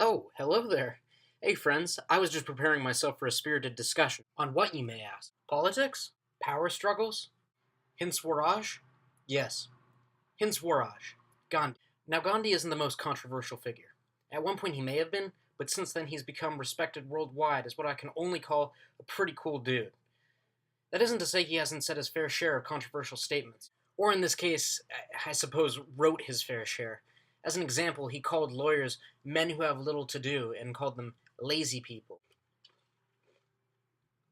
Oh, hello there. Hey, friends, I was just preparing myself for a spirited discussion. On what, you may ask? Politics? Power struggles? Hind Swaraj? Yes, Hind Swaraj. Gandhi. Now, Gandhi isn't the most controversial figure. At one point he may have been, but since then he's become respected worldwide as what I can only call a pretty cool dude. That isn't to say he hasn't said his fair share of controversial statements, or in this case, I suppose, wrote his fair share. As an example, he called lawyers men who have little to do and called them lazy people.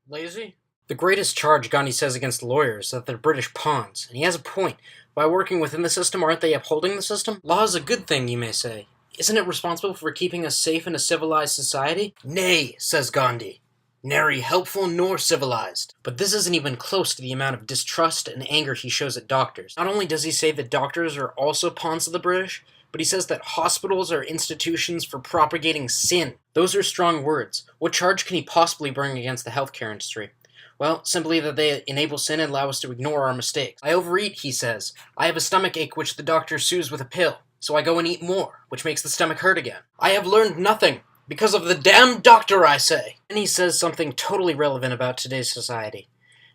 Lazy? The greatest charge Gandhi says against lawyers is that they're British pawns, and he has a point. By working within the system, aren't they upholding the system? Law is a good thing, you may say. Isn't it responsible for keeping us safe in a civilized society? Nay, says Gandhi. Nary helpful nor civilized. But this isn't even close to the amount of distrust and anger he shows at doctors. Not only does he say that doctors are also pawns of the British, but he says that hospitals are institutions for propagating sin. Those are strong words. What charge can he possibly bring against the healthcare industry? Well, simply that they enable sin and allow us to ignore our mistakes. I overeat, he says. I have a stomach ache which the doctor soothes with a pill, so I go and eat more, which makes the stomach hurt again. I have learned nothing. Because of the damn doctor, I say! And he says something totally relevant about today's society.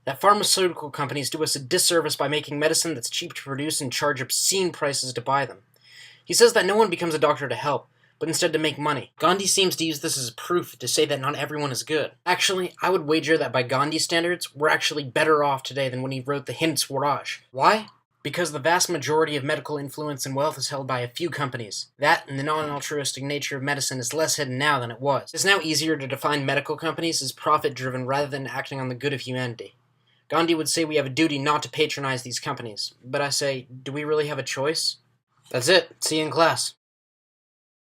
That pharmaceutical companies do us a disservice by making medicine that's cheap to produce and charge obscene prices to buy them. He says that no one becomes a doctor to help, but instead to make money. Gandhi seems to use this as proof to say that not everyone is good. Actually, I would wager that by Gandhi standards, we're actually better off today than when he wrote the Hind Swaraj. Why? Because the vast majority of medical influence and wealth is held by a few companies. That and the non-altruistic nature of medicine is less hidden now than it was. It's now easier to define medical companies as profit-driven rather than acting on the good of humanity. Gandhi would say we have a duty not to patronize these companies, but I say, do we really have a choice? That's it. See you in class.